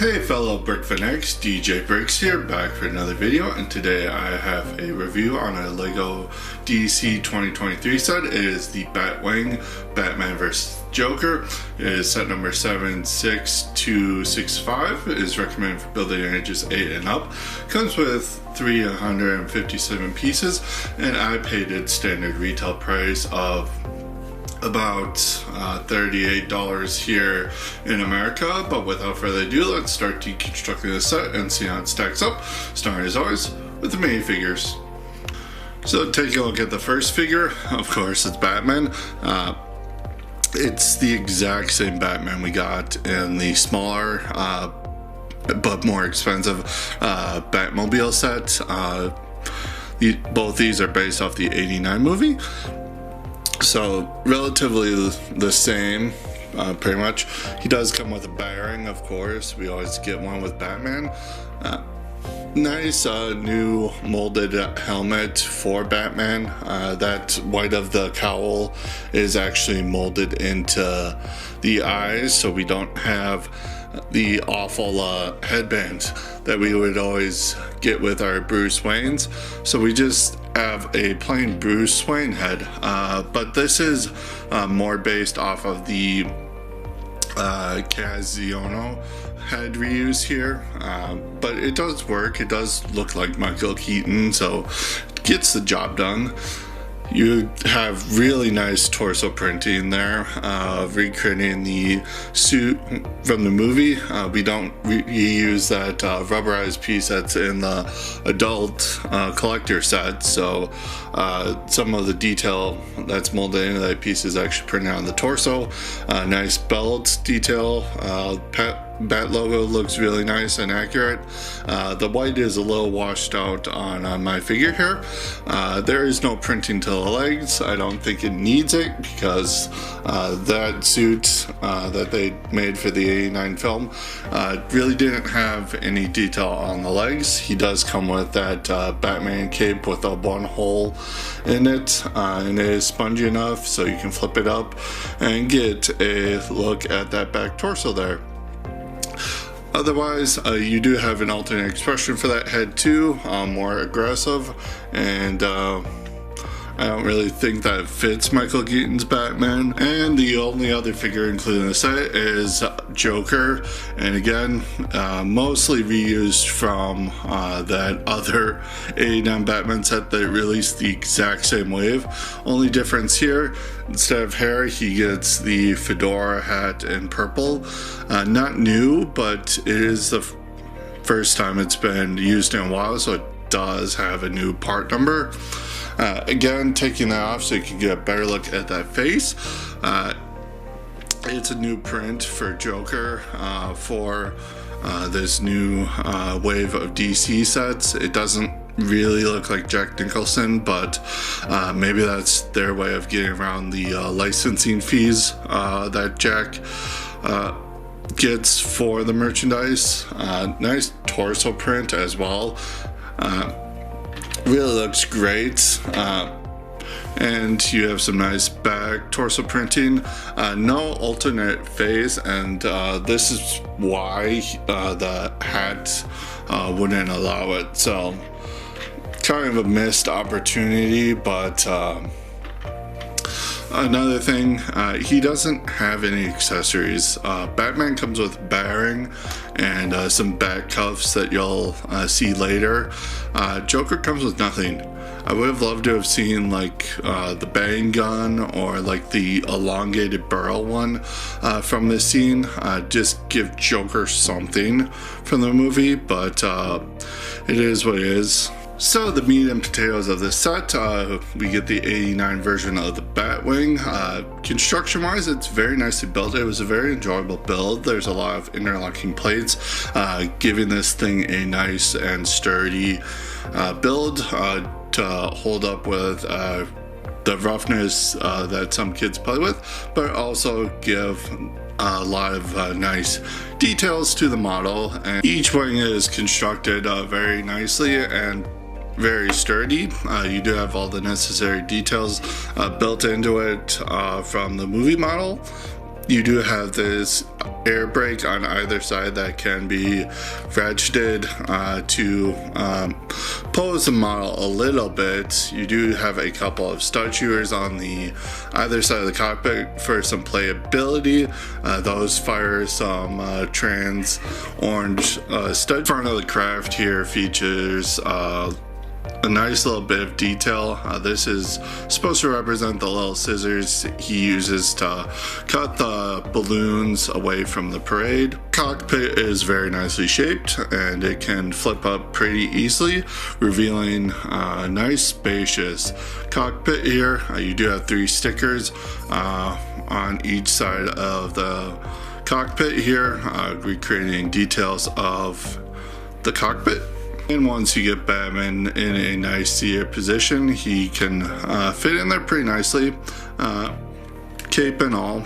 Hey fellow Brick Fanatics, DJ Bricks here, back for another video, and today I have a review on a LEGO DC 2023 set. It is the Batwing Batman vs. Joker. It is set number 76265. It is recommended for building ages 8 and up. Comes with 357 pieces, and I paid its standard retail price of about $38 here in America. But without further ado, let's start deconstructing the set and see how it stacks up, starting as always with the minifigures. So taking a look at the first figure, of course it's Batman. It's the exact same Batman we got in the smaller but more expensive Batmobile set. Both these are based off the '89 movie. So relatively the same, pretty much. He does come with a Batwing, of course. We always get one with Batman. Nice new molded helmet for Batman. That white of the cowl is actually molded into the eyes, so we don't have the awful headband that we would always get with our Bruce Waynes. So we just have a plain Bruce Wayne head, but this is more based off of the Cassiono head reuse here, but it does work. It does look like Michael Keaton, so it gets the job done. You have really nice torso printing there, recreating the suit from the movie. We don't reuse that rubberized piece that's in the adult collector set, so some of the detail that's molded into that piece is actually printed on the torso. Nice belt detail. Bat logo looks really nice and accurate. The white is a little washed out on my figure here. There is no printing to the legs. I don't think it needs it because that suit that they made for the '89 film really didn't have any detail on the legs. He does come with that Batman cape with a one hole in it, and it is spongy enough so you can flip it up and get a look at that back torso there. Otherwise, you do have an alternate expression for that head too, more aggressive, and I don't really think that fits Michael Keaton's Batman. And the only other figure included in the set is Joker, and again, mostly reused from that other '89 Batman set that released the exact same wave. Only difference here, instead of hair, he gets the fedora hat in purple. Not new, but it is the first time it's been used in a while, so it does have a new part number. Again, taking that off so you can get a better look at that face. It's a new print for Joker for this new wave of DC sets. It doesn't really look like Jack Nicholson, but maybe that's their way of getting around the licensing fees that Jack gets for the merchandise. Nice torso print as well. Really looks great, and you have some nice back torso printing. No alternate face, and this is why the hat wouldn't allow it. So kind of a missed opportunity. But another thing, he doesn't have any accessories. Batman comes with Batwing and some bat cuffs that you'll see later. Joker comes with nothing. I would have loved to have seen like the bang gun or like the elongated barrel one from this scene. Just give Joker something from the movie, but it is what it is. So the meat and potatoes of this set, we get the '89 version of the Batwing. Construction wise, it's very nicely built. It was a very enjoyable build. There's a lot of interlocking plates, giving this thing a nice and sturdy build to hold up with the roughness that some kids play with, but also give a lot of nice details to the model. And each wing is constructed very nicely and very sturdy. You do have all the necessary details built into it from the movie model. You do have this air brake on either side that can be ratcheted to pose the model a little bit. You do have a couple of stud shooters on the either side of the cockpit for some playability. Those fire some trans orange stud. Front of the craft here features a nice little bit of detail. This is supposed to represent the little scissors he uses to cut the balloons away from the parade. Cockpit is very nicely shaped and it can flip up pretty easily, revealing a nice spacious cockpit here. You do have 3 stickers on each side of the cockpit here, recreating details of the cockpit. And once you get Batman in a nice seated position, he can fit in there pretty nicely, cape and all.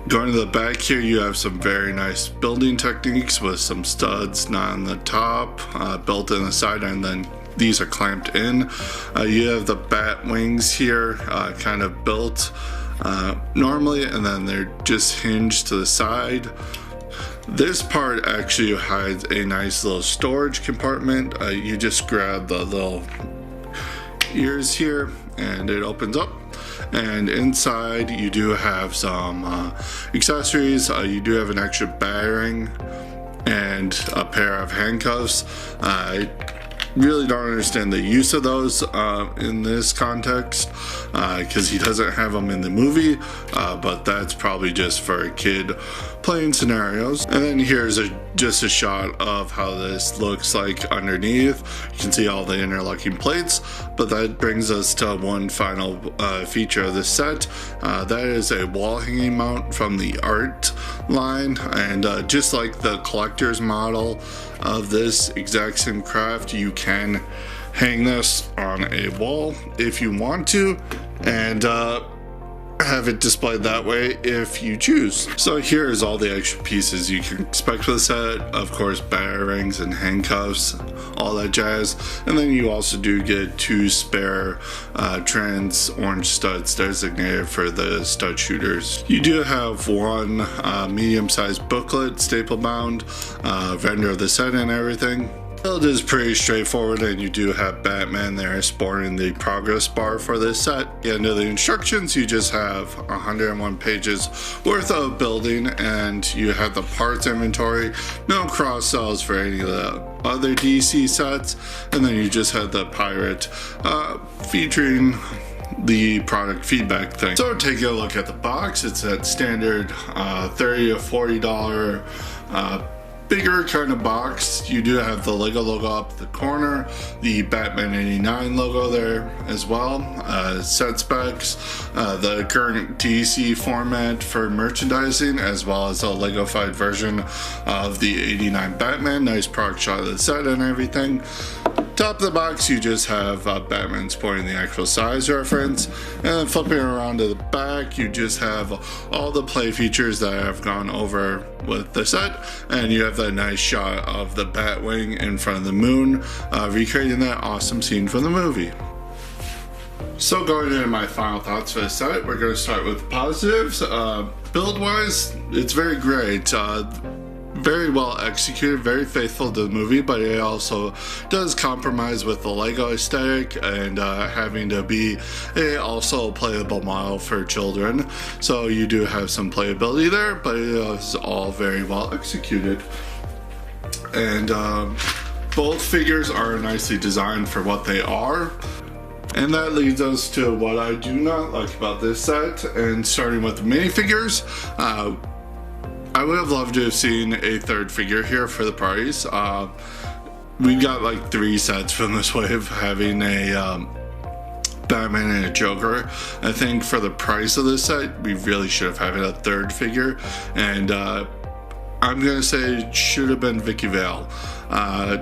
Going to the back here, you have some very nice building techniques with some studs not on the top, built in the side, and then these are clamped in. You have the bat wings here, kind of built normally, and then they're just hinged to the side. This part actually hides a nice little storage compartment. You just grab the little ears here and it opens up, and inside you do have some accessories. You do have an extra battering and a pair of handcuffs. I really don't understand the use of those in this context, because he doesn't have them in the movie, but that's probably just for a kid playing scenarios. And then here's just a shot of how this looks like underneath. You can see all the interlocking plates, but that brings us to one final feature of this set. That is a wall hanging mount from the art line, and just like the collector's model of this exact same craft, you can hang this on a wall if you want to, and have it displayed that way if you choose. So here's all the extra pieces you can expect for the set. Of course, batterings and handcuffs, all that jazz. And then you also do get 2 spare trans orange studs designated for the stud shooters. You do have one medium-sized booklet, staple bound, vendor of the set and everything. The build is pretty straightforward, and you do have Batman there sporting the progress bar for this set. At the end of the instructions, you just have 101 pages worth of building, and you have the parts inventory, no cross sells for any of the other DC sets, and then you just have the pirate featuring the product feedback thing. So taking a look at the box, it's that standard $30 to $40 bigger kind of box. You do have the Lego logo up the corner, the Batman 89 logo there as well, set specs, the current DC format for merchandising, as well as a Lego-fied version of the 89 Batman. Nice product shot of the set and everything. Top of the box, you just have Batman sporting the actual size reference, and then flipping around to the back, you just have all the play features that I've gone over with the set, and you have that nice shot of the Batwing in front of the moon, recreating that awesome scene from the movie. So going into my final thoughts for the set, we're going to start with positives. Build-wise, it's very great. Very well executed, very faithful to the movie, but it also does compromise with the Lego aesthetic and having to be also a playable model for children. So you do have some playability there, but it is all very well executed. And both figures are nicely designed for what they are. And that leads us to what I do not like about this set, and starting with the minifigures. I would have loved to have seen a 3rd figure here for the price. We got like 3 sets from this wave, having a Batman and a Joker. I think for the price of this set, we really should have had a 3rd figure. And I'm gonna say it should have been Vicky Vale.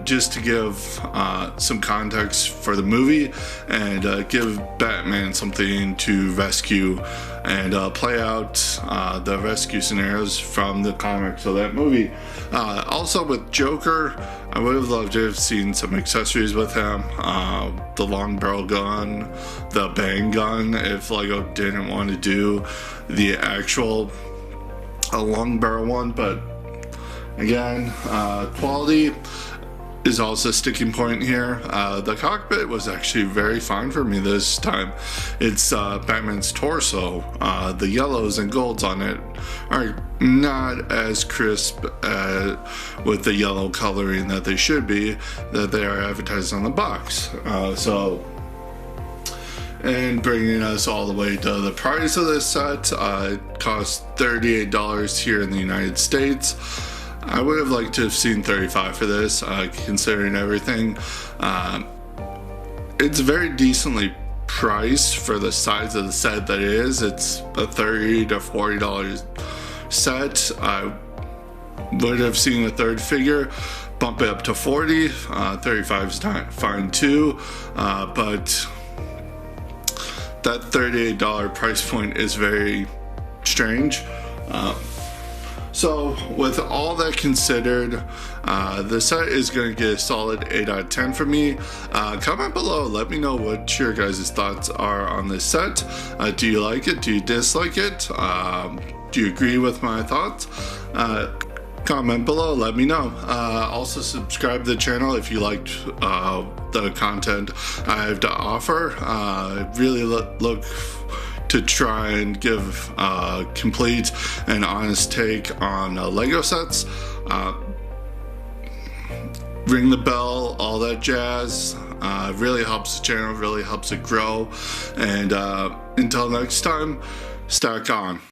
Just to give some context for the movie and give Batman something to rescue and play out the rescue scenarios from the comics of that movie. Also with Joker, I would have loved to have seen some accessories with him. The long barrel gun, the bang gun, if Lego didn't want to do the actual long barrel one, but again, quality is also a sticking point here. The cockpit was actually very fine for me this time. It's Batman's torso. The yellows and golds on it are not as crisp with the yellow coloring that they should be, that they are advertised on the box. And bringing us all the way to the price of this set, it cost $38 here in the United States. I would have liked to have seen $35 for this, considering everything. It's very decently priced for the size of the set that it is. It's a $30 to $40 set. I would have seen a third figure bump it up to $40. $35 is fine too, but that $38 price point is very strange. So with all that considered, the set is going to get a solid 8 out of 10 from me. Comment below, let me know what your guys' thoughts are on this set. Do you like it? Do you dislike it? Do you agree with my thoughts? Comment below, let me know. Also subscribe to the channel if you liked the content I have to offer. I really look to try and give a complete and honest take on Lego sets. Ring the bell, all that jazz. Really helps the channel, really helps it grow. And until next time, stack on.